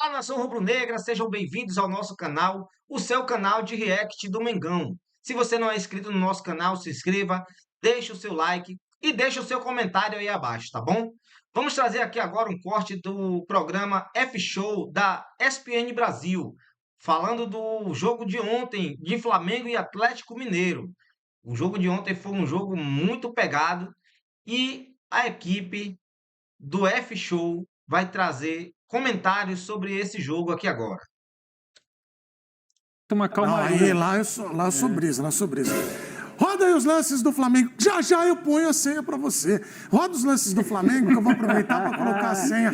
Fala, nação rubro-negra, sejam bem-vindos ao nosso canal, o seu canal de react do Mengão. Se você não é inscrito no nosso canal, se inscreva, deixe o seu like e deixe o seu comentário aí abaixo, tá bom? Vamos trazer aqui agora um corte do programa F-Show da ESPN Brasil, falando do jogo de ontem de Flamengo e Atlético Mineiro. O jogo de ontem foi um jogo muito pegado e a equipe do F-Show vai trazer comentários sobre esse jogo aqui agora. Uma Não, calmaria. aí, lá eu sou brisa, lá eu sou brisa. Roda aí os lances do Flamengo. Já já eu ponho a senha pra você. Roda os lances do Flamengo, que eu vou aproveitar pra colocar a senha.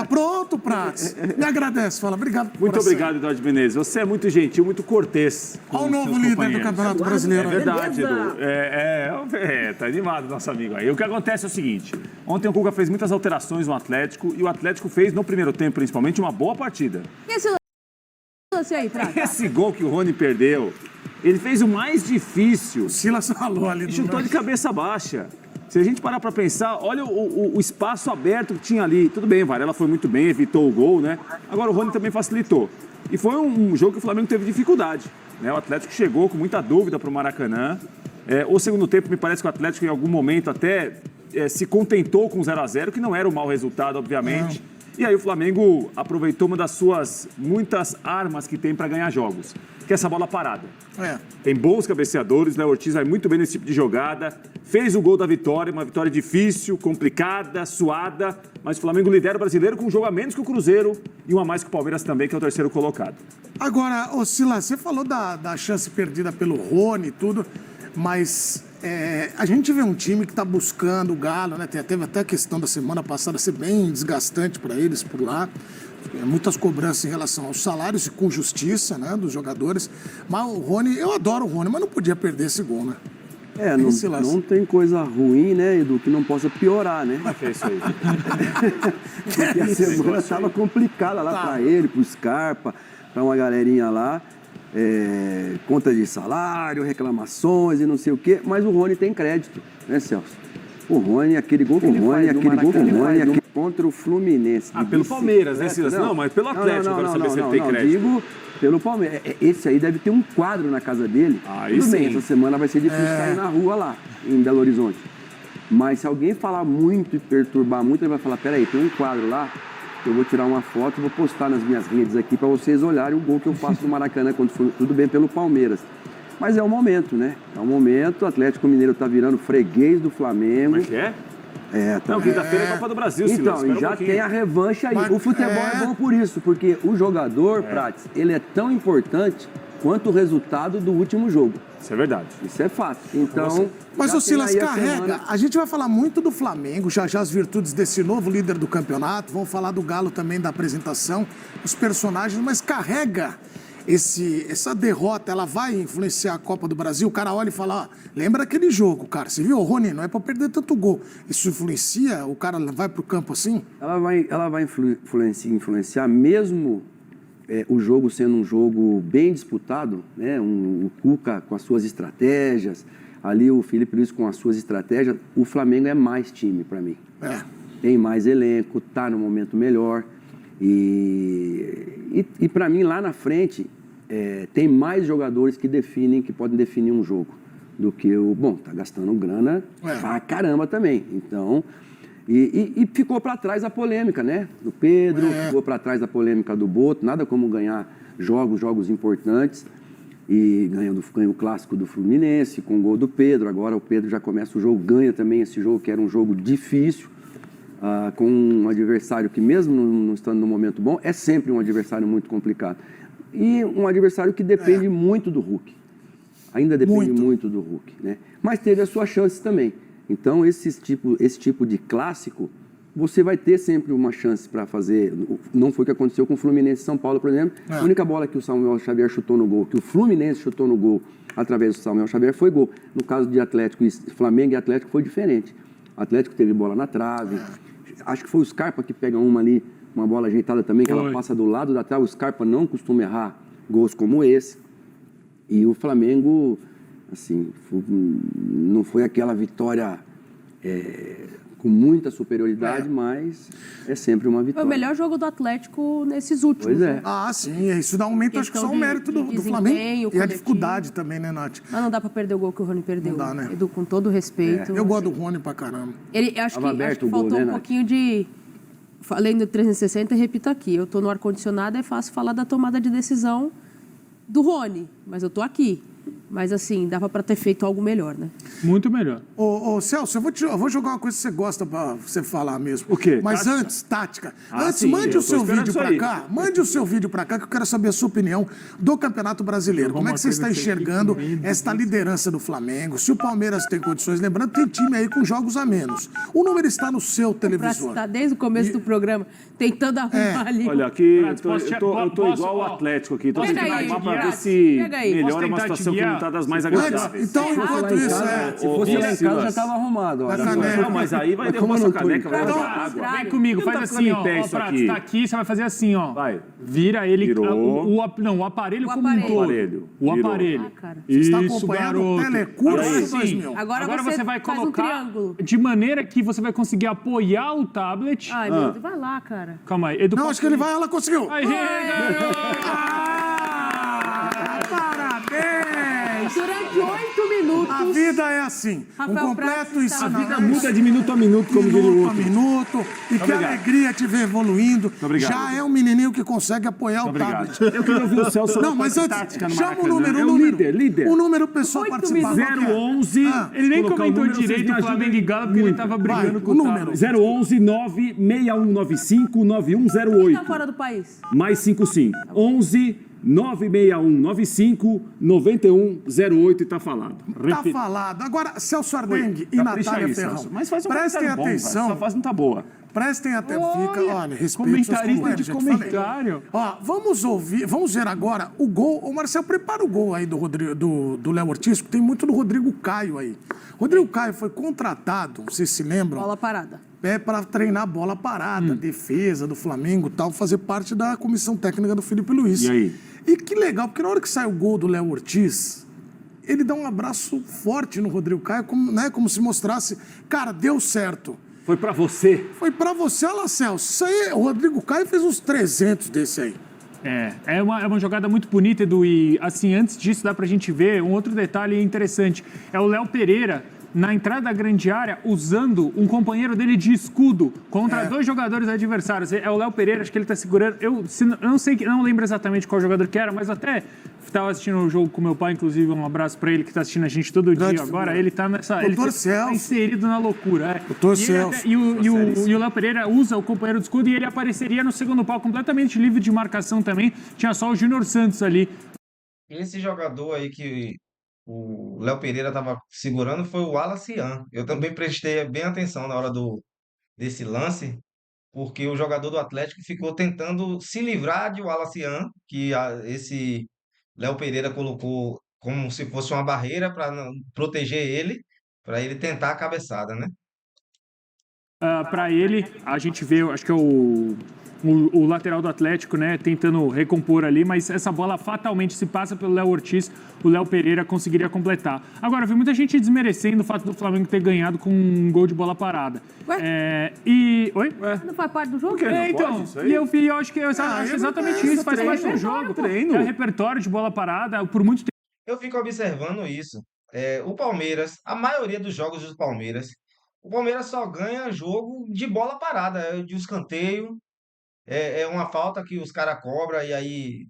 Pronto, Prats. Me agradece, fala. Obrigado por Muito a senha. obrigado, Eduardo Menezes. Você é muito gentil, muito cortês. Olha com o novo seus líder do companheiros. Campeonato Brasileiro. É verdade, Edu. Tá animado nosso amigo aí. O que acontece é o seguinte. Ontem o Cuca fez muitas alterações no Atlético e o Atlético fez, no primeiro tempo principalmente, uma boa partida. E esse lance aí, Prata? Esse gol que o Rony perdeu, ele fez o mais difícil. O Silas falou ali. E chutou de cabeça baixa. Se a gente parar pra pensar, olha o espaço aberto que tinha ali. Tudo bem, Varela foi muito bem, evitou o gol, né? Agora o Rony também facilitou. E foi um jogo que o Flamengo teve dificuldade, né? O Atlético chegou com muita dúvida pro Maracanã. O segundo tempo, me parece que o Atlético em algum momento até se contentou com 0-0, que não era um mau resultado, obviamente. Não. E aí o Flamengo aproveitou uma das suas muitas armas que tem para ganhar jogos, que é essa bola parada. Tem bons cabeceadores, né? O Ortiz vai muito bem nesse tipo de jogada. Fez o gol da vitória, uma vitória difícil, complicada, suada, mas o Flamengo lidera o Brasileiro com um jogo a menos que o Cruzeiro e uma a mais que o Palmeiras também, que é o terceiro colocado. Agora, ô Silas, você falou da chance perdida pelo Rony e tudo, mas a gente vê um time que está buscando o Galo, né? Teve até a questão da semana passada ser bem desgastante para eles por lá. Muitas cobranças em relação aos salários e com justiça, né, dos jogadores. Mas o Rony, eu adoro o Rony, mas não podia perder esse gol, né? Não tem coisa ruim, né, Edu, que não possa piorar, né? Como é que é isso aí? Porque a semana estava complicada lá para ele, para o Scarpa, para uma galerinha lá. Conta de salário, reclamações e não sei o quê, mas o Rony tem crédito, né, Celso? O Rony, aquele gol que ele faz contra o Fluminense. Pelo Palmeiras, né, Silas? Não, mas pelo Atlético, eu quero saber se ele tem crédito. Digo pelo Palmeiras. Esse aí deve ter um quadro na casa dele. Tudo bem, essa semana vai ser difícil sair na rua lá, em Belo Horizonte. Mas se alguém falar muito e perturbar muito, ele vai falar, peraí, tem um quadro lá, eu vou tirar uma foto e vou postar nas minhas redes aqui para vocês olharem o gol que eu faço no Maracanã, quando for tudo bem pelo Palmeiras. Mas é o momento, né? É o momento, o Atlético Mineiro tá virando freguês do Flamengo. Como é que é? Não, quinta-feira é Copa do Brasil, Silas. Então, e já tem a revanche aí. Mas, o futebol é bom por isso, porque o jogador, Prates, ele é tão importante quanto o resultado do último jogo. Isso é verdade. Isso é fato. Então, mas o Silas, carrega. A gente vai falar muito do Flamengo, já as virtudes desse novo líder do campeonato. Vamos falar do Galo também, da apresentação, os personagens, mas carrega essa derrota, ela vai influenciar a Copa do Brasil? O cara olha e fala, ó, lembra aquele jogo, cara, você viu? Rony, não é pra perder tanto gol. Isso influencia? O cara vai pro campo assim? Ela vai influenciar mesmo o jogo sendo um jogo bem disputado, né? O Cuca com as suas estratégias, ali o Felipe Luiz com as suas estratégias. O Flamengo é mais time para mim. Tem mais elenco, tá no momento melhor. E para mim, lá na frente, tem mais jogadores que podem definir um jogo do que tá gastando grana pra caramba também. Então, e ficou para trás a polêmica, né? Do Pedro, ficou para trás a polêmica do Boto, nada como ganhar jogos importantes. E ganha o clássico do Fluminense, com o gol do Pedro. Agora o Pedro já começa o jogo, ganha também esse jogo, que era um jogo difícil. Com um adversário que, mesmo não estando no momento bom, é sempre um adversário muito complicado. E um adversário que depende muito do Hulk. Ainda depende muito do Hulk, né? Mas teve as suas chances também. Então, esse tipo de clássico, você vai ter sempre uma chance para fazer. Não foi o que aconteceu com o Fluminense e São Paulo, por exemplo. A única bola que o Samuel Xavier chutou no gol, que o Fluminense chutou no gol através do Samuel Xavier, foi gol. No caso de Flamengo e Atlético foi diferente. O Atlético teve bola na trave. Acho que foi o Scarpa que pega uma ali, uma bola ajeitada também, que ela passa do lado da trave. O Scarpa não costuma errar gols como esse. E o Flamengo, assim, não foi aquela vitória com muita superioridade, mas é sempre uma Foi vitória. o melhor jogo do Atlético nesses últimos. Pois é. né? Ah, sim, isso dá aumento, acho que só o mérito do desempenho Flamengo. E a coletivo. dificuldade também, né, Nath? Mas não dá pra perder o gol que o Rony perdeu. Não dá, né? Edu, com todo respeito. Eu gosto do Rony pra caramba. Eu acho Tava que aberto o gol, faltou né, um Nath? pouquinho de... Além do 360, eu repito aqui, eu tô no ar-condicionado, é fácil falar da tomada de decisão do Rony, mas eu tô aqui. Mas assim, dava pra ter feito algo melhor, né? Muito melhor. Ô, Celso, eu vou jogar uma coisa que você gosta pra você falar mesmo. O quê? Mas Tática? antes, tática. Ah, Antes, sim, mande eu o tô seu esperando vídeo isso pra aí. cá. Mande o seu vídeo pra cá, que eu quero saber a sua opinião do Campeonato Brasileiro. Como é que você está enxergando esta liderança do Flamengo? Se o Palmeiras tem condições, lembrando, tem time aí com jogos a menos. O número está no seu Pra televisor. estar desde o começo do programa tentando arrumar ali. Olha, aqui Prato, eu tô posso- igual o ó, Atlético aqui. Tô posso tentando tentar arrumar te pra ver guiar? se Pega aí. melhora Posso uma tentar te situação que guiar? não tá das mais Antes, agradáveis. então, Errado. enquanto isso, Se fosse lá em casa, Silas. já estava arrumado. Olha. Na caneca. Não, mas aí vai Mas derrubar como sua eu não tô em caneca, vai casa? levar Então, água. Vem comigo, Não tá faz ficando assim, em ó. pé Ó, isso Prato, aqui. tá aqui, você vai fazer assim, ó. Vai. Vira ele. Virou. Não, o aparelho O como um aparelho. todo. Aparelho. O Virou. aparelho. Ah, cara. Você está Isso, acompanhando o garoto. Telecurso Agora, 2000. Agora você vai faz um colocar triângulo. de maneira que você vai conseguir apoiar o tablet. Ai, meu Deus, vai lá, cara. Calma aí. Edu, Não, acho que ele vai, ela conseguiu. Aí, garoto! Parabéns! Durante 8 minutos. A vida é assim. Rafael um completo Prats estava- A vida ensinamento. muda de minuto a minuto, como diria o Minuto a outro. minuto. E que obrigado. alegria te ver evoluindo. obrigado. Já é um menininho que consegue apoiar o Obrigado. tablet. Eu queria ouvir o Celso Não, na mas parte antes, tática no chama o Maracanã. número, É o o número. líder. O número pessoal 8 participar. minutos. qual que é? 011. Ah, Ele nem Colocar o comentou número, vocês direito me o Flamengo ajudem e Galo, porque ele muito. tava brigando Vai, com o o número. tablet. 011 96195 Quem tá 9108. fora do país? Mais 55. 11 96195 9108 e tá falado. Tá falado. Agora, Celso Ardengue e Capricha Natália aí, Ferrão. Celso. Mas faz um Prestem comentário bom, atenção. essa fase não tá boa. Prestem atenção. Fica, olha, respeito seus Comentarista companheiros, de já te falei. comentário. Ó, vamos ver agora o gol. Ô, Marcelo, prepara o gol aí do Léo Ortiz, porque tem muito do Rodrigo Caio aí. Rodrigo Caio foi contratado, vocês se lembram? Bola parada. Para treinar bola parada, defesa do Flamengo e tal, fazer parte da comissão técnica do Felipe Luiz. E aí? E que legal, porque na hora que sai o gol do Léo Ortiz, ele dá um abraço forte no Rodrigo Caio, como se mostrasse, cara, deu certo. Foi pra você. Foi pra você, olha lá, Celso. Isso aí, o Rodrigo Caio fez uns 300 desse aí. É uma jogada muito bonita, Edu, e assim, antes disso dá pra gente ver um outro detalhe interessante. É o Léo Pereira na entrada da grande área, usando um companheiro dele de escudo contra dois jogadores adversários. É o Léo Pereira, acho que ele tá segurando. Eu não sei, não lembro exatamente qual jogador que era, mas até estava assistindo o jogo com meu pai, inclusive, um abraço pra ele que tá assistindo a gente todo dia agora. Ele tá nessa. Ele tá Celso. inserido na loucura. Doutor E ele Celso. até- E o Léo Pereira usa o companheiro de escudo e ele apareceria no segundo pau completamente livre de marcação também. Tinha só o Júnior Santos ali. Esse jogador aí que o Léo Pereira estava segurando foi o Wallace Ian. Eu também prestei bem atenção na hora desse lance, porque o jogador do Atlético ficou tentando se livrar de Wallace Ian, que esse Léo Pereira colocou como se fosse uma barreira para proteger ele, para ele tentar a cabeçada, né? Para ele, a gente vê, acho que é o lateral do Atlético, né, tentando recompor ali, mas essa bola fatalmente se passa pelo Léo Ortiz, o Léo Pereira conseguiria completar. Agora, eu vi muita gente desmerecendo o fato do Flamengo ter ganhado com um gol de bola parada. Ué? Oi? Não faz parte do jogo? Então, isso aí? eu acho que eu acho exatamente isso, faz parte do jogo. treino. É repertório de bola parada, por muito tempo. Eu fico observando isso. O Palmeiras, a maioria dos jogos do Palmeiras, o Palmeiras só ganha jogo de bola parada, de escanteio. É uma falta que os caras cobram e aí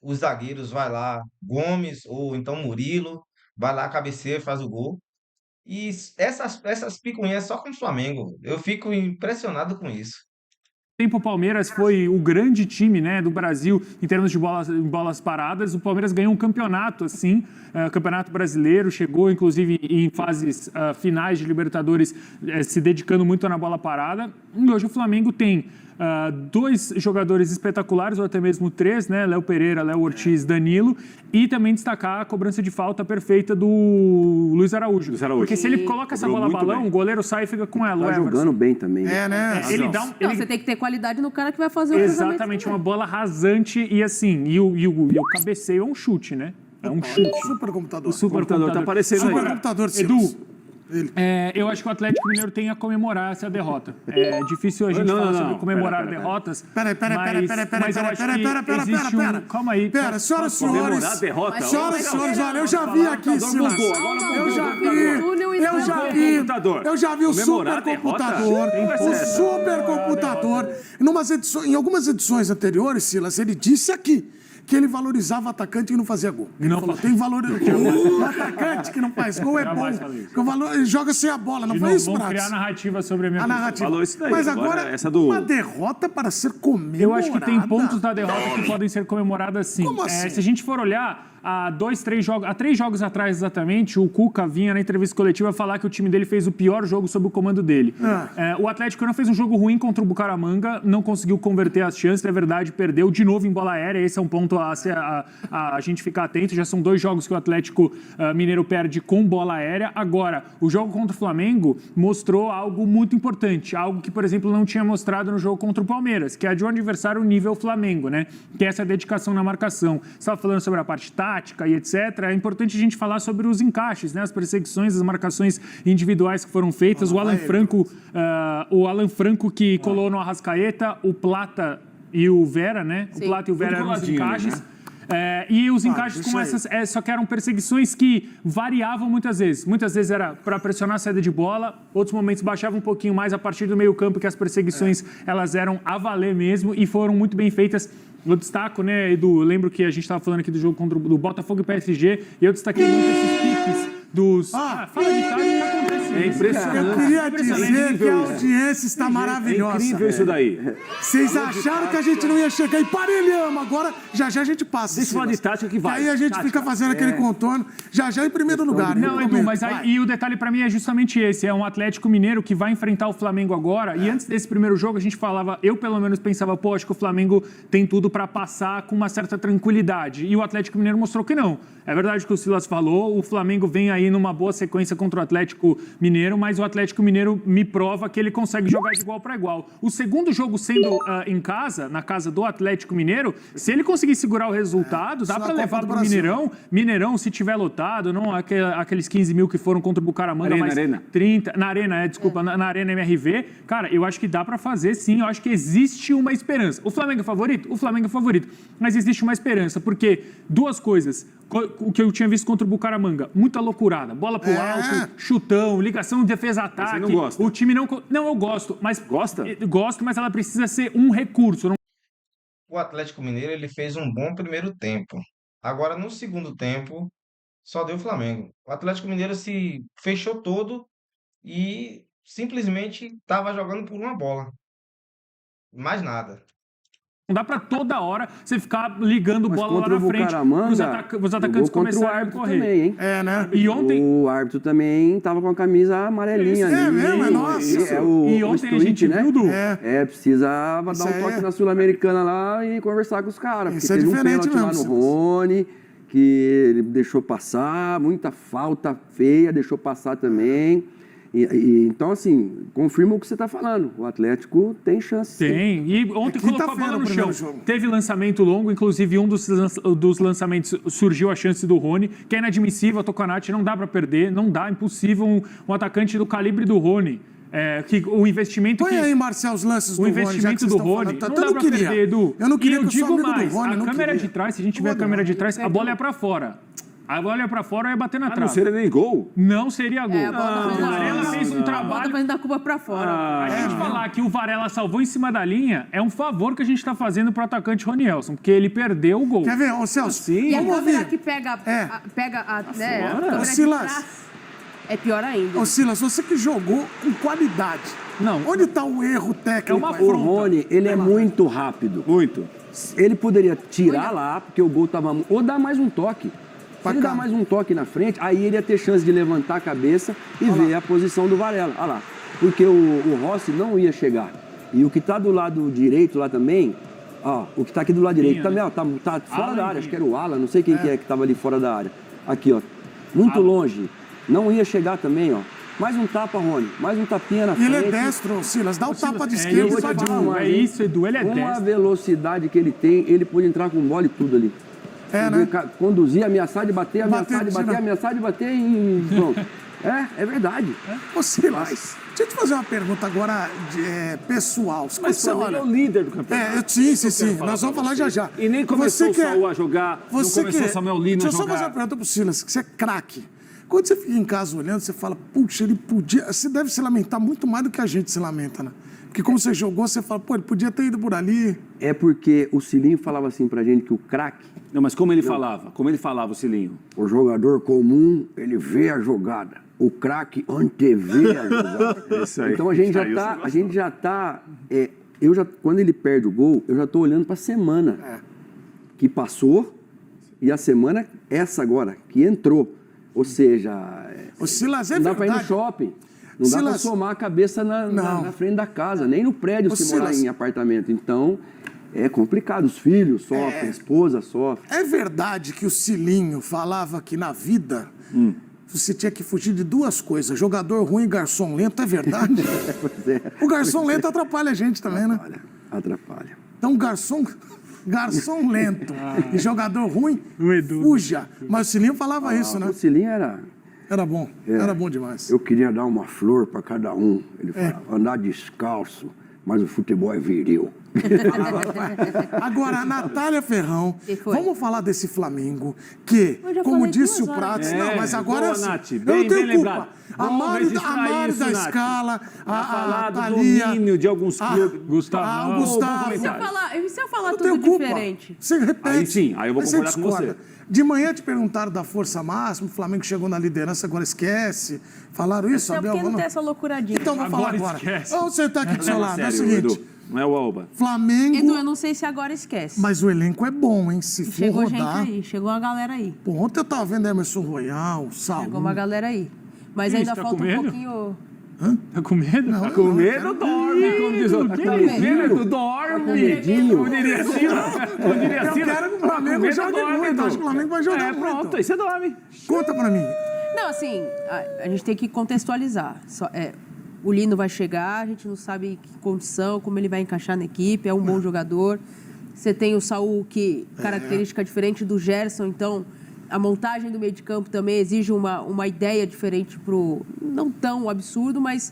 os zagueiros vai lá, Gomes ou então Murilo, vai lá, cabeceia e faz o gol. E essas picuinhas só com o Flamengo. Eu fico impressionado com isso. O Palmeiras foi o grande time, né, do Brasil em termos de bolas paradas. O Palmeiras ganhou um campeonato, assim, campeonato brasileiro, chegou inclusive em fases finais de Libertadores, se dedicando muito na bola parada. E hoje o Flamengo tem dois jogadores espetaculares, ou até mesmo três, né? Léo Pereira, Léo Ortiz, Danilo, e também destacar a cobrança de falta perfeita do Luiz Araújo. Porque se ele coloca essa bola muito balão, bem. o goleiro sai e fica com ela. o Tá Everson. jogando bem também. Né? Ele dá um, Não, ele- você tem que ter qualidade no cara que vai fazer o cruzamento Exatamente, também. uma bola rasante e assim, e o cabeceio é um chute, né? É um chute. Supercomputador. O supercomputador Tá aparecendo aí. Supercomputador, Edu, Celso. Eu acho que o Atlético Mineiro tem a comemorar essa derrota. É difícil a gente falar sobre comemorar derrotas. Peraí. Calma aí. Pera, senhoras e senhores. Comemorar a derrota? Senhoras e senhores, olha, eu já vi aqui, Silas. Eu já vi o supercomputador. Em algumas edições anteriores, Silas, ele disse aqui que ele valorizava o atacante que não fazia gol. Ele falou, tem valor. O atacante que não faz gol é bom. Ele joga sem a bola. Não foi isso, Prates? Vamos criar narrativa sobre a minha narrativa. Falou isso daí. Mas agora, uma derrota para ser comemorada. Eu acho que tem pontos da derrota que podem ser comemoradas sim. Como assim? Se a gente for olhar, há 3 jogos atrás exatamente, o Cuca vinha na entrevista coletiva falar que o time dele fez o pior jogo sob o comando dele. O Atlético não fez um jogo ruim contra o Bucaramanga, não conseguiu converter as chances, é verdade, perdeu de novo em bola aérea, esse é um ponto a gente ficar atento, já são 2 jogos que o Atlético Mineiro perde com bola aérea. Agora, o jogo contra o Flamengo mostrou algo muito importante, algo que, por exemplo, não tinha mostrado no jogo contra o Palmeiras, que é de um adversário nível Flamengo, né? Que é essa dedicação na marcação. Você estava falando sobre a parte tática e etc. É importante a gente falar sobre os encaixes, né? As perseguições, as marcações individuais que foram feitas. O Alan Franco que colou no Arrascaeta, o Plata e o Vera, né? Sim. O Plata e o Vera eram os encaixes. Né? E os encaixes como essas, só que eram perseguições que variavam muitas vezes. Muitas vezes era para pressionar a saída de bola, outros momentos baixava um pouquinho mais a partir do meio campo, que as perseguições elas eram a valer mesmo e foram muito bem feitas. Eu destaco, né, Edu, lembro que a gente estava falando aqui do jogo contra do Botafogo e PSG, e eu destaquei muito esses piques dos... fala de tática, acontece isso. É impressionante. Eu queria dizer que a audiência está maravilhosa. É incrível isso daí. Vocês acharam que a gente não ia chegar em Parelhama, agora já a gente passa. Deixa eu falar de tática que vai. Aí a gente fica fazendo aquele contorno, já em primeiro lugar. Não, Edu, mas aí, e o detalhe para mim é justamente esse, é um Atlético Mineiro que vai enfrentar o Flamengo agora, e antes desse primeiro jogo a gente falava, eu pelo menos pensava, pô, acho que o Flamengo tem tudo para passar com uma certa tranquilidade, e o Atlético Mineiro mostrou que não. É verdade que o Silas falou, o Flamengo vem aí numa boa sequência contra o Atlético Mineiro, mas o Atlético Mineiro me prova que ele consegue jogar de igual para igual. O segundo jogo sendo em casa, na casa do Atlético Mineiro, se ele conseguir segurar o resultado, dá para levar para o Mineirão. Mineirão, se tiver lotado, não aqueles 15 mil que foram contra o Bucaramanga, mas 30... Na Arena, na Arena MRV. Cara, eu acho que dá para fazer sim, eu acho que existe uma esperança. O Flamengo é favorito? O Flamengo é favorito. Mas existe uma esperança, porque 2 coisas... O que eu tinha visto contra o Bucaramanga, muita loucurada, bola pro alto, chutão, ligação, defesa-ataque. Você não gosta? O time não... Não, eu gosto, mas... Gosta? Gosto, mas ela precisa ser um recurso. O Atlético Mineiro ele fez um bom primeiro tempo. Agora, no segundo tempo, só deu o Flamengo. O Atlético Mineiro se fechou todo e simplesmente estava jogando por uma bola. Mais nada. Não dá pra toda hora você ficar ligando mas bola lá na frente os atacantes começarem a correr. Também, hein? Né? E ontem... O árbitro também tava com a camisa amarelinha ali. Mesmo? Nossa. E ontem a gente viu, Du? Precisava dar um toque na Sul-Americana lá e conversar com os caras. Isso é diferente mesmo. Lá no Rony, que ele deixou passar, muita falta feia, deixou passar também. Então, assim, confirma o que você está falando. O Atlético tem chance. Tem. E ontem colocou a bola no chão. Teve lançamento longo, inclusive um dos lançamentos surgiu a chance do Rony, que é inadmissível. A Tocanati não dá para perder, não dá, impossível um atacante do calibre do Rony. Que o investimento Põe aí, Marcel, os lances do Rony. O investimento do Rony não dá para perder, Edu. Eu não queria que eu digo mais, do Rony, a câmera de trás, se a gente tiver a câmera de trás, a bola é para fora. A bola é pra fora e ia bater na trave. Não seria nem gol? Não seria gol. O Varela fez um trabalho... A bola tá culpa pra fora. A gente falar que o Varela salvou em cima da linha é um favor que a gente tá fazendo pro atacante Ronielson, porque ele perdeu o gol. Quer ver, ô Celso? Sim. E a câmera que pega a câmera de trás é pior ainda. Ô Silas, você que jogou com qualidade. Não. Onde tá o erro técnico? O Rony, ele é muito rápido. Muito. Ele poderia tirar lá, porque o gol tava... Ou dar mais um toque. Se ele dar mais um toque na frente, aí ele ia ter chance de levantar a cabeça e ver a posição do Varela. Olha lá. Porque o Rossi não ia chegar. E o que está do lado direito lá também, ó, o que está aqui do lado direito também, ó, tá fora da área. Acho que era o Alan, não sei quem que estava ali fora da área. Aqui, ó. Muito longe. Não ia chegar também, ó. Mais um tapa, Rony. Mais um tapinha na frente. Ele é destro, Silas. Dá o tapa de esquerda e vai de novo. É isso, Edu. Ele é destro. Com a velocidade que ele tem, ele pode entrar com bola e tudo ali. Né? Conduzir, ameaçar de bater, ameaçar de bater, ameaçar de bater e pronto. É verdade. Ô, Silas, deixa eu te fazer uma pergunta agora pessoal. Mas Você ele é o líder do campeonato. Sim. Nós vamos falar já. E nem começou o Saul a jogar, não começou o Samuel Lino a Deixa eu jogar. só fazer uma pergunta pro Silas, que você é craque. Quando você fica em casa olhando, você fala, puxa, ele podia... Você deve se lamentar muito mais do que a gente se lamenta, né? Porque como você jogou, você fala, pô, ele podia ter ido por ali. É porque o Cilinho falava assim pra gente que o craque... Não, mas como ele falava? Como ele falava, o Cilinho? O jogador comum, ele vê a jogada. O craque antevê a jogada. Isso aí. Então a gente já tá... Quando ele perde o gol, eu já tô olhando pra semana que passou e a semana essa agora, que entrou. Ou seja, O Silas é não dá pra ir no verdade. shopping. Não dá pra somar a cabeça na frente da casa, nem no prédio se morar em apartamento. Então, é complicado. Os filhos sofrem, a esposa sofre. É verdade que o Cilinho falava que na vida você tinha que fugir de duas coisas, jogador ruim e garçom lento, é verdade? Pois é. O garçom lento atrapalha a gente também, né? Atrapalha. Então, garçom lento e jogador ruim, Edu. fuja. Mas o Cilinho falava isso, né? O Cilinho era Era bom demais. Eu queria dar uma flor para cada um. Ele falava, andar descalço, mas o futebol é viril. Agora, a Natália Ferrão, Que foi? vamos falar desse Flamengo, que, Eu já como falei disse o 2 horas. Prates, não, mas agora boa, assim, Nath, eu bem não tenho culpa. lembrado. A Vamos Mari registrar isso, da Nath. Escala, Pra falar a do Thalia, domínio de alguns clubes. Gustavo. o Gustavo. E se eu falar Eu tudo tenho culpa. diferente? Você repete. Aí sim, aí eu vou Aí concordar com discorda. você. De manhã te perguntaram da força máxima, o Flamengo chegou na liderança, agora esquece. Falaram isso, É Abel? porque não Não. tem essa loucuradinha. Então vou falar agora. Esquece. Vamos sentar aqui do seu lado. É o Sério, seguinte, Edu, não é o Alba. Flamengo... Edu, eu não sei se agora esquece. Mas o elenco é bom, hein? Se for Chegou gente rodar... aí, chegou uma galera aí. Pô, ontem eu tava vendo Emerson Royal, Saúl... Chegou uma galera aí. Mas Ih, ainda você tá falta com um medo? pouquinho... Tá com medo? Não, Com não, medo, quero- dorme, como diz o outro. Que Com medo? medo, dorme. Como diria a Sila. Como diria a Eu Sila. quero que o Flamengo Com medo, jogue dorme, muito, Edu. acho que o Flamengo vai jogar muito. Pronto, aí você dorme. Conta pra mim. Não, assim, a gente tem que contextualizar. O Lino vai chegar, a gente não sabe em que condição, como ele vai encaixar na equipe, é um bom jogador. Você tem o Saúl, que característica diferente do Gerson, então a montagem do meio de campo também exige uma ideia diferente pro... Não tão absurdo, mas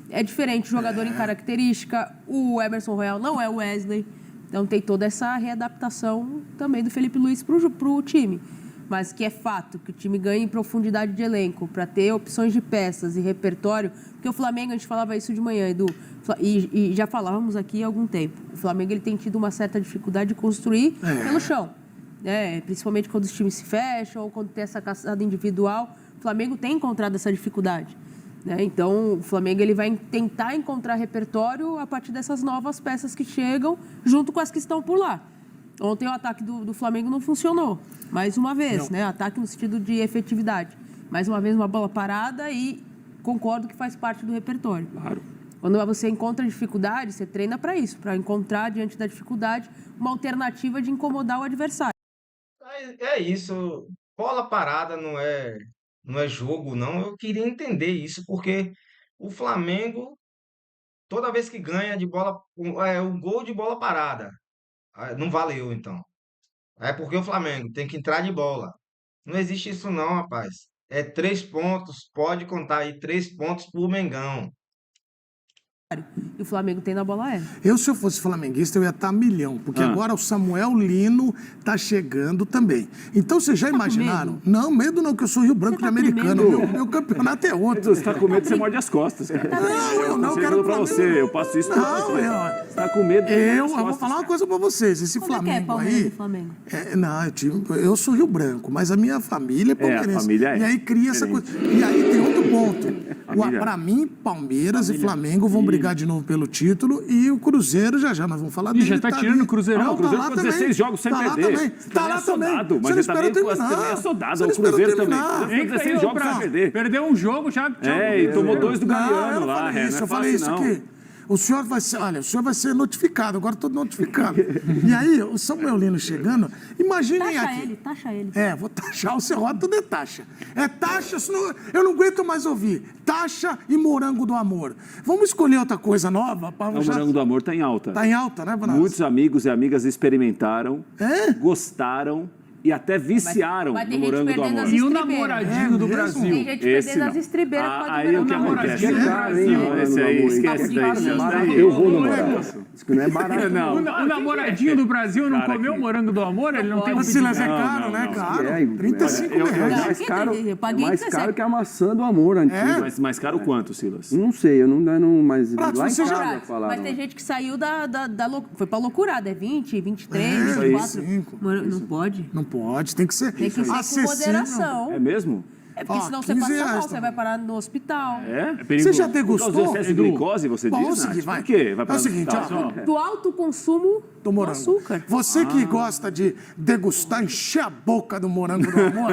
é diferente o jogador em característica. O Emerson Royal não é o Wesley, então tem toda essa readaptação também do Felipe Luiz pro time. Mas que é fato que o time ganha em profundidade de elenco para ter opções de peças e repertório, porque o Flamengo, a gente falava isso de manhã, Edu, e já falávamos aqui há algum tempo, o Flamengo ele tem tido uma certa dificuldade de construir pelo chão, né? Principalmente quando os times se fecham ou quando tem essa caçada individual, o Flamengo tem encontrado essa dificuldade, né? Então o Flamengo ele vai tentar encontrar repertório a partir dessas novas peças que chegam junto com as que estão por lá. Ontem o ataque do Flamengo não funcionou, mais uma vez, né? Ataque no sentido de efetividade. Mais uma vez, uma bola parada e concordo que faz parte do repertório. Claro. Quando você encontra dificuldade, você treina para isso, para encontrar, diante da dificuldade, uma alternativa de incomodar o adversário. É isso. Bola parada não é jogo, não. Eu queria entender isso, porque o Flamengo, toda vez que ganha de bola, um gol de bola parada. Não valeu, então. É porque o Flamengo tem que entrar de bola. Não existe isso não, rapaz. É 3 pontos, pode contar aí 3 pontos pro Mengão. E o Flamengo tem na bola aérea. Se eu fosse flamenguista, eu ia estar milhão, porque agora o Samuel Lino tá chegando também. Então, vocês já imaginaram? medo? Não, medo não, que eu sou Rio Branco Você de tá com americano. medo? Meu campeonato é outro. Edu, você tá com medo, você morde as costas, cara. Não, eu não Você quero pra Flamengo. você, eu passo isso pra Não, você. eu- Você tá com medo, Eu vou falar uma coisa pra vocês. Esse Como é que é Flamengo Palmeiras aí... e Flamengo? Não, eu sou Rio Branco, mas a minha família é palmeirense. família é E aí cria essa diferente. coisa. E aí tem outro ponto. Família. Pra mim, Palmeiras e Flamengo vão brigar de novo pelo título e o Cruzeiro já nós vamos falar dele. já tá tirando o Cruzeirão. Não, O Cruzeiro tá lá ficou 16 jogos sem tá lá perder. também. Você Tá também lá é também. soldado, mas Você não ele também espera terminar. é soldado. Você não O Cruzeiro espera também. terminar. Tem 16 jogos sem perder. Perdeu um jogo, já... E tomou 2 do Não, Galeano eu não lá. falei Não isso, é eu falei fácil, isso não. aqui. O senhor vai ser notificado, agora estou notificado. E aí, o Samuel Lino chegando, imaginem aqui. Taxa ele. Vou taxar, o Serrote tudo é taxa. É taxa, senão eu não aguento mais ouvir. Taxa e morango do amor. Vamos escolher outra coisa nova? O Morango do Amor tá em alta. Tá em alta, né, Bonazzi? Muitos amigos e amigas experimentaram, gostaram e até viciaram Mas no tem gente Morango do perdendo Amor. as E o estribeiras. namoradinho do Brasil? Tem gente Esse perdendo não. as estribeiras por causa do Aí o que Morango do Amor. acontece? É caro, hein? Não, esse aí, esquece Tá daí. caro, daí- Eu vou no Morango. Isso que não é barato. Não. O namoradinho do Brasil não Cara, comeu o que- Morango do Amor? Ele não tem um Mas Silas, é Não, caro, não, né? não. Caro. É, 35 é reais. mais caro, Eu paguei mais 17. caro que a maçã do amor antigo. Mas mais caro quanto, Silas? Não sei, eu não mas Prato, lá em você já- casa falaram. Mas tem gente que saiu foi pra loucurada, é 20, 23, É, 24. 25. Não pode. Não pode, tem que ser Tem que ser com acessível. moderação. É mesmo? É porque Ó, senão você 15 passa mal, reais você também. vai parar no hospital. É? Você já Por causa do degustou? excesso de glicose, você Bom, diz, vamos seguir, Nath? vai. Por quê? Vai É para o seguinte, ó. Do alto consumo Do do morango. açúcar. Você que gosta de degustar, encher a boca do morango do amor,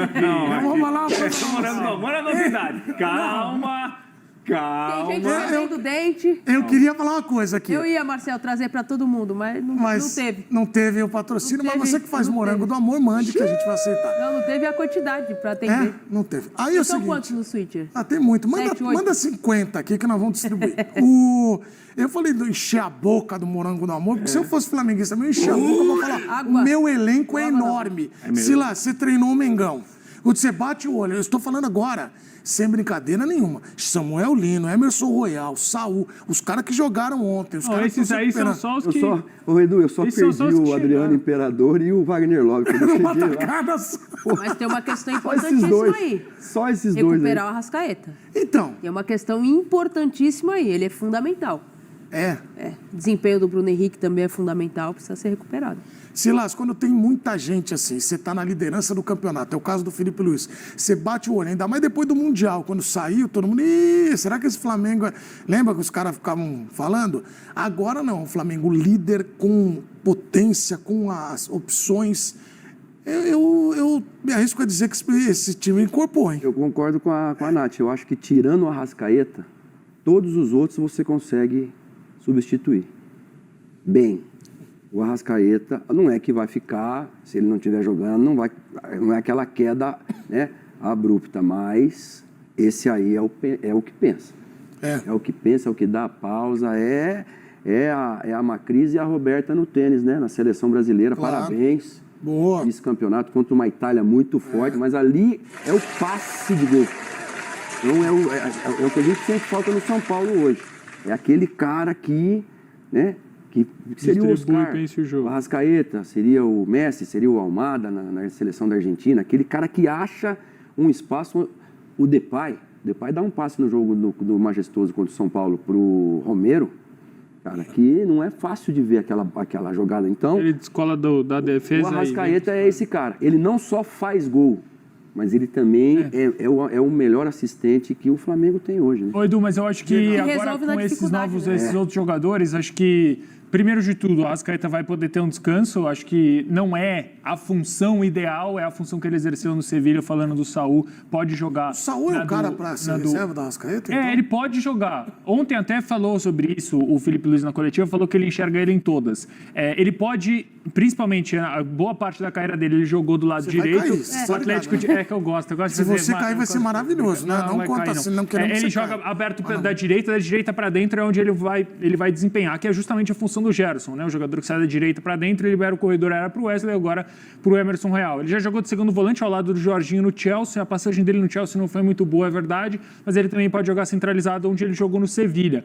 vamos falar uma coisa pra Morango do você. Amor é novidade. Calma, Tem calma. gente perdendo dente. Eu queria falar uma coisa aqui. Eu ia, Marcel, trazer pra todo mundo, mas não teve. Não teve o patrocínio, Não mas teve, você que faz não morango teve. do amor, mande que a gente vai aceitar. Não teve a quantidade pra atender. É, não teve. Aí é o São seguinte. quantos no Switcher? Ah, tem muito. Manda, 7, 8. manda 50 aqui que nós vamos distribuir. Eu falei do encher a boca do morango do amor, porque se eu fosse flamenguista, eu encher a boca, eu vou falar. Água. O meu elenco é Água não. enorme. Se lá, você treinou o Mengão. Quando você bate o olho, eu estou falando agora, sem brincadeira nenhuma. Samuel Lino, Emerson Royal, Saul, os caras que jogaram ontem. Os Não, caras que esses estão se aí são recuperando. só os que... Ô Edu, eu só Esses são só perdi os que o Adriano chegaram. Imperador e o Wagner Love. Quando eu cheguei lá. Atacadas. Mas tem uma questão Só esses importantíssima dois. aí. Só esses dois aí. Recuperar o Arrascaeta. Então, Tem uma questão importantíssima aí, ele é fundamental. é. Desempenho do Bruno Henrique também é fundamental, precisa ser recuperado. Silas, quando tem muita gente assim, você tá na liderança do campeonato, é o caso do Felipe Luiz, você bate o olho, ainda mais depois do Mundial, quando saiu, todo mundo, ih, será que esse Flamengo... Lembra que os caras ficavam falando? Agora não, o Flamengo líder com potência, com as opções. Eu me arrisco a dizer que esse time incorporou, hein? Eu concordo com a Nath. Eu acho que tirando o Arrascaeta, todos os outros você consegue substituir. Bem, o Arrascaeta não é que vai ficar, se ele não estiver jogando, não é aquela queda, né, abrupta, mas esse aí é o que pensa. É o que pensa, é o que dá a pausa, é a Macris e a Roberta no tênis, né, na seleção brasileira. Claro. Parabéns. Boa. Esse campeonato contra uma Itália muito forte, mas ali é o passe de gol. Então é o que a gente sente falta no São Paulo hoje. É aquele cara que, né, que seria o Distribui, Oscar, pensa o jogo. o Arrascaeta, seria o Messi, seria o Almada na seleção da Argentina, aquele cara que acha um espaço. O Depay dá um passe no jogo do Majestoso contra o São Paulo pro Romero, cara, que não é fácil de ver aquela jogada. Então, Ele descola da defesa. o Arrascaeta é esse cara. Ele não só faz gol, mas ele também é o melhor assistente que o Flamengo tem hoje, né? Ô, Edu, mas eu acho que agora resolve na com esses dificuldade, novos, né? esses outros jogadores, acho que, primeiro de tudo, o Arrascaeta vai poder ter um descanso. Acho que não é a função ideal, é a função que ele exerceu no Sevilha, falando do Saul. Pode jogar. O Saul é na o cara do- para ser na do- reserva da Arrascaeta? então? Ele pode jogar. Ontem até falou sobre isso, o Felipe Luiz na coletiva, falou que ele enxerga ele em todas. Ele pode, principalmente, a boa parte da carreira dele, ele jogou do lado Você vai direito. cair, você O tá Atlético ligado, né? É que eu gosto de Se fazer você cair, vai ser maravilhoso, né? Não vai conta cair, assim, não queremos que Ele você joga caia. aberto da direita para dentro é onde ele vai desempenhar, que é justamente a função do Gerson, né? O jogador que sai da direita para dentro, ele libera o corredor, era pro Wesley, agora pro Emerson Real. Ele já jogou de segundo volante ao lado do Jorginho no Chelsea, a passagem dele no Chelsea não foi muito boa, é verdade, mas ele também pode jogar centralizado onde ele jogou no Sevilha.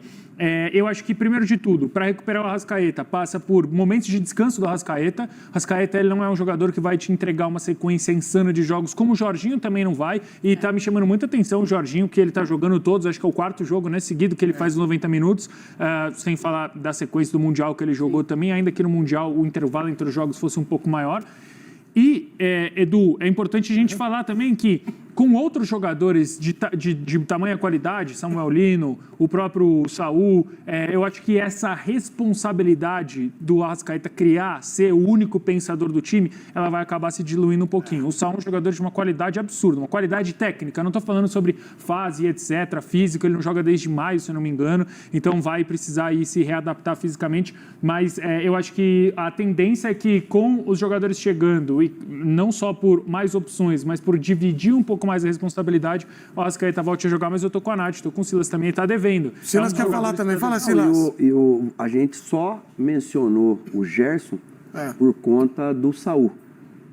Eu acho que, primeiro de tudo, para recuperar o Arrascaeta, passa por momentos de descanso do Arrascaeta. O Arrascaeta, ele não é um jogador que vai te entregar uma sequência insana de jogos, como o Jorginho também não vai, e tá me chamando muita atenção o Jorginho, que ele tá jogando todos, acho que é o quarto jogo, né, seguido que ele faz 90 minutos, sem falar da sequência do Mundial que ele jogou também, ainda que no Mundial o intervalo entre os jogos fosse um pouco maior. E, Edu, é importante a gente falar também que com outros jogadores de tamanha qualidade, Samuel Lino, o próprio Saul, eu acho que essa responsabilidade do Arrascaeta criar, ser o único pensador do time, ela vai acabar se diluindo um pouquinho. O Saul é um jogador de uma qualidade absurda, uma qualidade técnica. Eu não estou falando sobre fase, etc., físico, ele não joga desde maio, se eu não me engano, então vai precisar aí se readaptar fisicamente, mas eu acho que a tendência é que com os jogadores chegando, e não só por mais opções, mas por dividir um pouco mais a responsabilidade, o Arrascaeta volte a jogar, mas eu tô com a Nath, tô com o Silas também, tá devendo. Silas quer falar também. Fala, Silas. A gente só mencionou o Gerson por conta do Saul.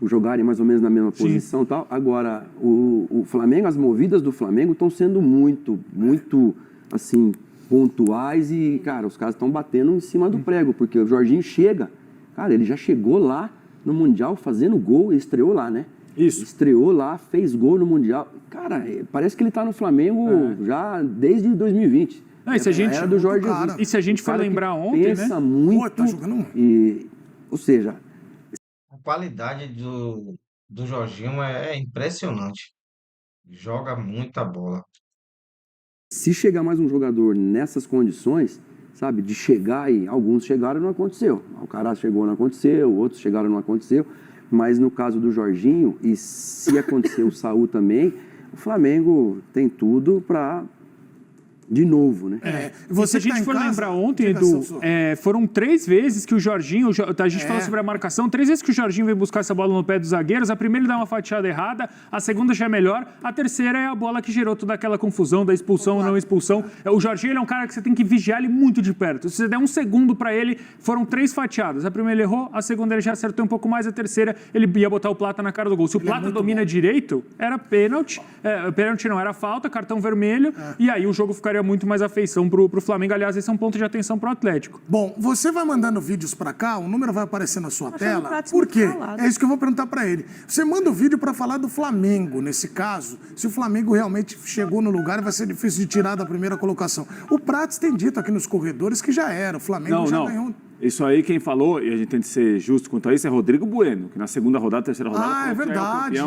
jogarem mais ou menos na mesma posição e tal. Agora, o Flamengo, as movidas do Flamengo estão sendo muito, assim, pontuais e, cara, os caras estão batendo em cima do prego, porque o Jorginho chega, cara, ele já chegou lá no Mundial fazendo gol, ele estreou lá, né? Isso. Estreou lá, fez gol no Mundial. Cara, parece que ele tá no Flamengo já desde 2020. Não, e se a gente, era do Jorge Jesus. E se a gente for lembrar ontem, pensa né? muito. Pô, tá jogando... Ou seja, A qualidade do Jorginho é impressionante. Joga muita bola. se chegar mais um jogador nessas condições, sabe, de chegar e alguns chegaram e não aconteceu. O cara chegou, não aconteceu, outros chegaram, não aconteceu. Mas no caso do Jorginho, e se acontecer o Saúl também, o Flamengo tem tudo para de novo, né? Se a gente for lembrar ontem, Edu, foram 3 vezes que o Jorginho, a gente falou sobre a marcação, 3 vezes que o Jorginho veio buscar essa bola no pé dos zagueiros. A primeira ele dá uma fatiada errada, a segunda já é melhor, a terceira é a bola que gerou toda aquela confusão da expulsão ou não expulsão. O Jorginho ele é um cara que você tem que vigiar ele muito de perto. Se você der um segundo para ele, foram 3 fatiadas. A primeira ele errou, a segunda ele já acertou um pouco mais, a terceira ele ia botar o Plata na cara do gol. Se o Plata domina direito, era pênalti, pênalti não, era falta, cartão vermelho, e aí o jogo ficaria muito mais afeição pro Flamengo. Aliás, esse é um ponto de atenção pro Atlético. Bom, você vai mandando vídeos pra cá, o número vai aparecer na sua tela. Por Por quê? quê? É isso que eu vou perguntar pra ele. Você manda o vídeo pra falar do Flamengo, nesse caso, se o Flamengo realmente chegou no lugar, vai ser difícil de tirar da primeira colocação. O Prats tem dito aqui nos corredores que já era, o Flamengo já ganhou. Isso aí quem falou, e a gente tem que ser justo quanto a isso, é Rodrigo Bueno, que na segunda rodada, terceira rodada... É verdade.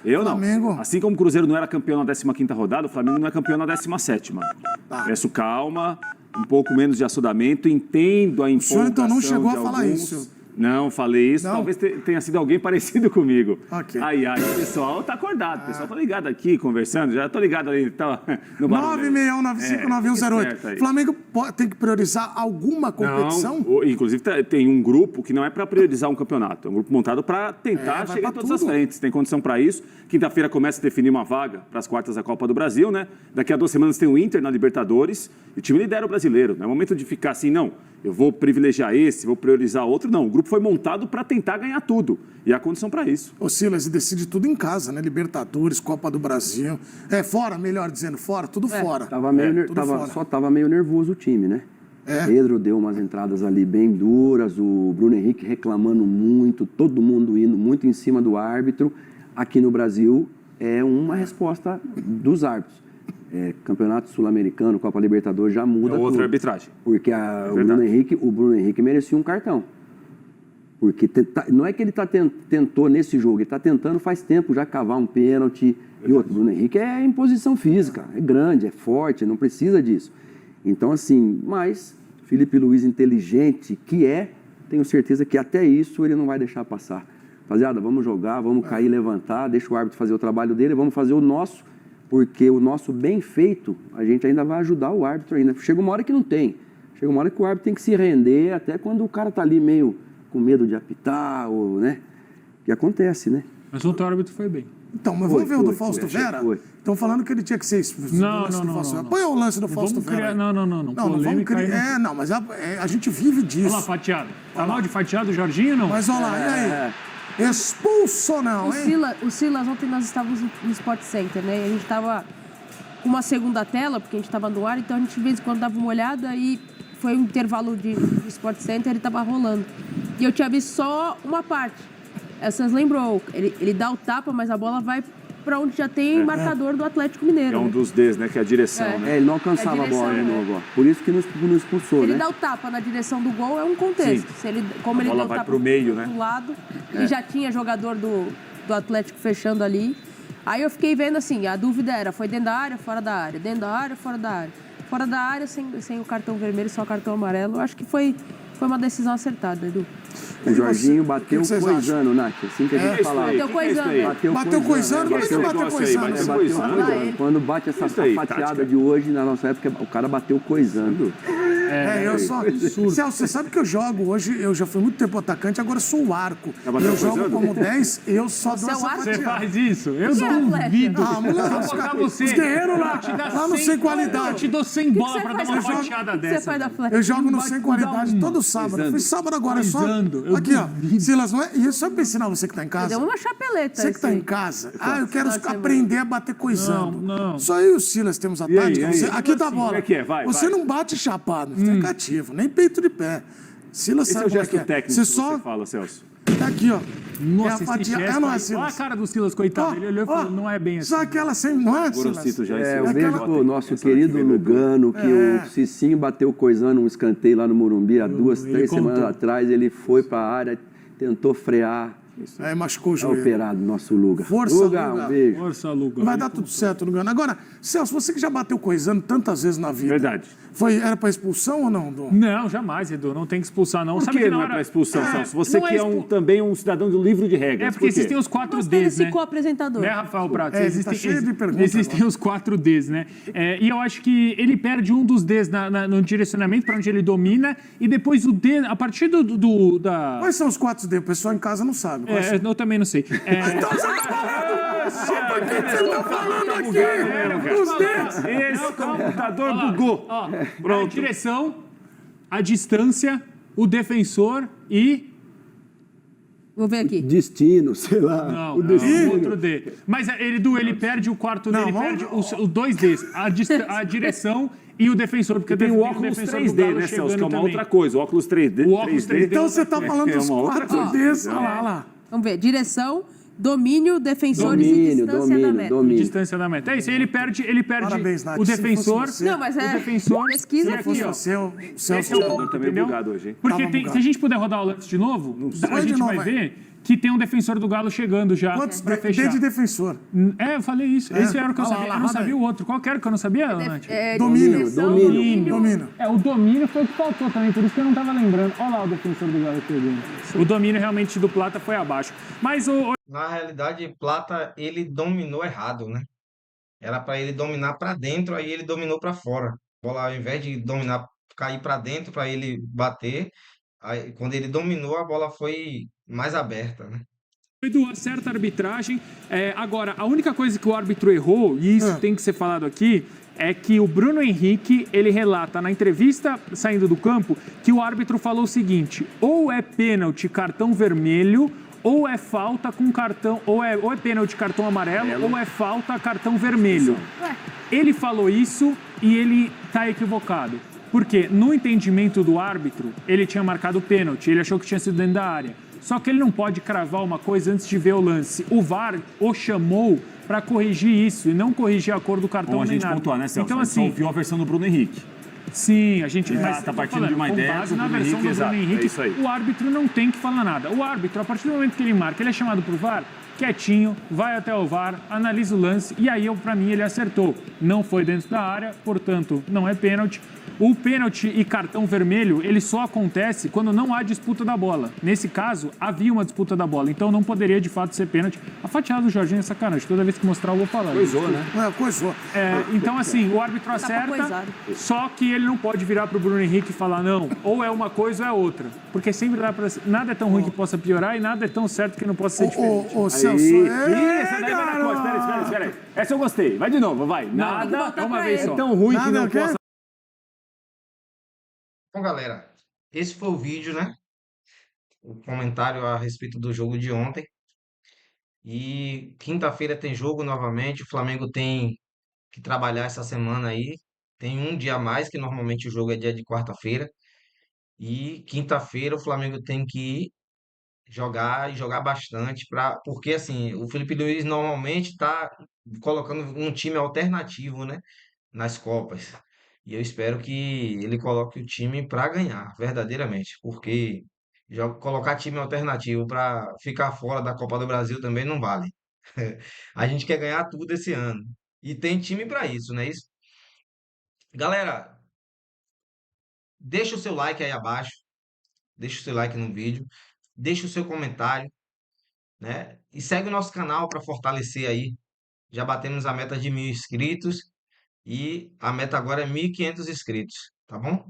Eu Flamengo. não. Assim como o Cruzeiro não era campeão na 15ª rodada, o Flamengo não é campeão na 17ª. Peço calma, um pouco menos de assodamento, entendo a empolgação. O senhor então não chegou a falar alguns. isso? Não, falei isso. Não. Talvez tenha sido alguém parecido comigo. Ok. Ai, o pessoal tá acordado. O pessoal tá ligado aqui, conversando. Já tô ligado ali no barulho. 961959108. Flamengo tem que priorizar alguma competição? Não, inclusive tem um grupo que não é para priorizar um campeonato. É um grupo montado para tentar chegar em todas as frentes. Tem condição para isso. Quinta-feira começa a definir uma vaga para as quartas da Copa do Brasil, né? Daqui a 2 semanas tem o Inter na Libertadores. E o time lidera o brasileiro. Não é momento de ficar assim, não. Eu vou privilegiar esse, vou priorizar outro. Não, o grupo foi montado para tentar ganhar tudo. E há condição para isso. Ô Silas, e decide tudo em casa, né? Libertadores, Copa do Brasil. Fora, melhor dizendo, fora, tudo fora. Só tava meio nervoso o time, né? Pedro deu umas entradas ali bem duras, o Bruno Henrique reclamando muito, todo mundo indo muito em cima do árbitro. Aqui no Brasil é uma resposta dos árbitros. Campeonato Sul-Americano, Copa Libertadores já muda outra tudo. Arbitragem. Porque o Bruno Henrique merecia um cartão. Porque não é que ele tentou nesse jogo, ele está tentando faz tempo já cavar um pênalti. E outro, o Bruno Henrique é em posição física, é grande, é forte, não precisa disso. Então, assim, mas Felipe Luiz inteligente tenho certeza que até isso ele não vai deixar passar. Rapaziada, vamos jogar, vamos cair, levantar, deixa o árbitro fazer o trabalho dele, vamos fazer o nosso, porque o nosso bem feito, a gente ainda vai ajudar o árbitro ainda. Chega uma hora que não tem. Chega uma hora que o árbitro tem que se render, até quando o cara tá ali meio com medo de apitar, ou, né? Que acontece, né? Mas ontem o árbitro foi bem. Então, mas vamos ver o do Fausto Vera? Estão falando que ele tinha que ser expulso. Não. Põe o lance do Fausto Vera. Não. Não vamos criar. Não, mas a gente vive disso. Olha lá, fatiado. Tá mal de fatiado o Jorginho, não? Mas olha lá, e aí? Expulso ou não, hein? O Silas, ontem nós estávamos no Sport Center, né? E a gente estava com uma segunda tela, porque a gente estava no ar, então a gente de vez em quando dava uma olhada e foi um intervalo de Sport Center, ele estava rolando. E eu tinha visto só uma parte. Vocês lembram? Ele dá o tapa, mas a bola vai para onde já tem marcador do Atlético Mineiro. É um dos Ds, né? Que é a direção, né? Ele não alcançava a bola de novo. Por isso que não expulsou, ele né? dá o tapa na direção do gol, é um contexto. Como ele deu o tapa pro meio, né? do lado, e já tinha jogador do Atlético fechando ali. Aí eu fiquei vendo assim, a dúvida era, foi dentro da área, fora da área, dentro da área, fora da área. Fora da área, sem o cartão vermelho, só o cartão amarelo. Eu acho que foi uma decisão acertada, Edu. O Jorginho bateu coisando, Nath. Assim que a gente falava. Bateu coisando. Bateu coisando? Como é que bateu coisando? Quando bate essa fatiada de hoje, na nossa época, o cara bateu coisando. eu só... Celso, você sabe que eu jogo hoje, eu já fui muito tempo atacante, agora sou o arco. Eu jogo como 10, eu só dou essa Você fatiada. faz isso? Eu Você é duvido. Ah, moleque, Vou botar você. os guerreiros lá, Te dá lá no 100 sem Eu qualidade. te dou 100 bola você pra dar faz uma da flecha? fatiada O que dessa. você faz da flecha? Eu jogo no Vai sem te dar qualidade uma. todo sábado. Pesando. Fui sábado agora, é só... Pesando, eu Aqui, ó. duvido. Silas, não é... E só pra ensinar você que tá em casa. Deu uma chapeleta. Você que tá esse- em casa. Ah, eu quero Final de semana. aprender a bater coisando. Não. Só eu e o Silas temos a E aí, tática. e aí? Você- Aqui tá a Assim, bola. como é que é? Vai, Você vai. não bate chapado, fica cativo, nem peito de pé. Silas Esse é sabe o como é gesto que é. técnico Você que só você fala, Celso. tá aqui, ó. Nossa, é a esse fatia. gesto É, não é, aí. Olha a Silas? cara do Silas, coitado. Ele olhou e falou, não é bem assim. Só aquela sem... Não é, Silas? Gorosito já É, ensinou. eu vejo aquela- o nosso Essa querido daqui veio Lugano, que o Cicinho bateu coisando um escanteio lá no Morumbi há 2, ele 3 semanas contou. atrás. Ele foi pra área, tentou frear. É, machucou o Tá joelho. operado nosso Luga. Força, Luga, Luga. um beijo. Força, Luga. Vai dar tudo certo, Lugano. Agora, Celso, você que já bateu coisando tantas vezes na vida. Verdade. Era pra expulsão ou não, Dom? Não, jamais, Edu. Não tem que expulsar, não. Por Sabe que que não na é hora... pra expulsão, Celso? Você não que é também um cidadão do livro de regras. É porque Por quê? existem os 4 Gostei Ds, desse né? co-apresentador. Né, Rafael Prato? Ele tá cheio de perguntas existem agora. os 4 Ds, né? E eu acho que ele perde um dos Ds no direcionamento para onde ele domina e depois o D, a partir da... Quais são os 4 D? O pessoal em casa não sabe. Quais são? eu também não sei. Então você tá falando! Por que você tá falando aqui? Os dedos! Esse computador bugou. Ó, Pronto. a direção, a distância, o defensor e... Vou ver aqui. Destino, sei lá. Não, o não, destino. outro D. Mas ele perde o quarto D, Não, ele vamos- perde os 2 Ds. A direção e o defensor, porque Tem o o óculos defensor 3D, do Galo né, Celso? Que é chegando uma também. outra coisa. O óculos 3D. O óculos 3D. Então você tá falando É dos uma outra 4 coisa. Ds. Olha lá, olha lá. Vamos ver. Direção, domínio, defensores e Domínio, distância da meta. domínio. Distância da meta. É isso, ele perde Parabéns, Nath. o Se defensor. fosse você- Não, mas é O defensor. pesquisa e aqui, aqui, Se ó. fosse o Esse Celso... é o Eu ponto, também entendeu? bugado hoje, hein? Porque Tava se bugado. a gente puder rodar o lance de novo, a Vai de gente novo, vai vai. ver que tem um defensor do Galo chegando já Quantos pra D fechar. de defensor? É, eu falei isso. Esse era o que eu Olha lá, sabia. olha lá, Eu não roda sabia aí. o outro. Qual que era que eu não sabia, Nath? Domínio. direção, Domínio. O domínio foi o que faltou também, por isso que eu não estava lembrando. Olha lá o defensor do Galo chegando. O domínio realmente do Plata foi abaixo. Mas Na realidade, Plata, ele dominou errado, né? Era para ele dominar para dentro, aí ele dominou para fora. A bola, ao invés de dominar, cair para dentro para ele bater, aí, quando ele dominou, a bola foi mais aberta, né? Edu, acerta a arbitragem. Agora, a única coisa que o árbitro errou, e isso tem que ser falado aqui, é que o Bruno Henrique, ele relata na entrevista saindo do campo que o árbitro falou o seguinte: ou é pênalti, cartão vermelho, ou é falta com cartão, ou é pênalti, cartão amarelo, ou é falta, cartão vermelho. Ele falou isso e ele está equivocado. Porque no entendimento do árbitro, ele tinha marcado o pênalti, ele achou que tinha sido dentro da área. Só que ele não pode cravar uma coisa antes de ver o lance. O VAR o chamou para corrigir isso e não corrigir a cor do cartão Bom a nem gente nada. pontuar, né, Celso? Então, A gente só assim, ouviu a versão do Bruno Henrique. sim, a gente Tá eu tô partindo de uma com ideia base do na Bruno versão Henrique, do Bruno exato, Henrique, é isso aí. o árbitro não tem que falar nada. O árbitro, a partir do momento que ele marca, ele é chamado pro VAR, quietinho, vai até o VAR, analisa o lance e aí, para mim, ele acertou. Não foi dentro da área, portanto, não é pênalti. O pênalti e cartão vermelho, ele só acontece quando não há disputa da bola. Nesse caso, havia uma disputa da bola, então não poderia de fato ser pênalti. A fatiada do Jorginho é sacanagem, toda vez que mostrar eu vou falar. Coisou, né? Coisou. Então, assim, o árbitro acerta, coisado. só que ele não pode virar pro Bruno Henrique e falar, não, ou é uma coisa ou é outra. Porque sempre dá pra... Nada é tão ruim que possa piorar e nada é tão certo que não possa ser diferente. Ô, Celso. Ih, essa daí vai na costa. Espera aí. Essa eu gostei. Vai de novo, vai. Nada botar uma pra vez ele. só. Tão ruim que Nada, não o quê? possa. Bom, galera, esse foi o vídeo, né? O comentário a respeito do jogo de ontem. E quinta-feira tem jogo novamente. O Flamengo tem que trabalhar essa semana aí. Tem um dia a mais, que normalmente o jogo é dia de quarta-feira. E quinta-feira o Flamengo tem que jogar e jogar bastante porque assim, o Felipe Luiz normalmente está colocando um time alternativo, né, nas Copas. E eu espero que ele coloque o time para ganhar, verdadeiramente, porque colocar time alternativo para ficar fora da Copa do Brasil também não vale. A gente quer ganhar tudo esse ano e tem time para isso, não é isso? Galera, deixa o seu like aí abaixo, deixa o seu like no vídeo, deixa o seu comentário, né? E segue o nosso canal para fortalecer aí. Já batemos a meta de 1.000 inscritos e a meta agora é 1.500 inscritos, tá bom?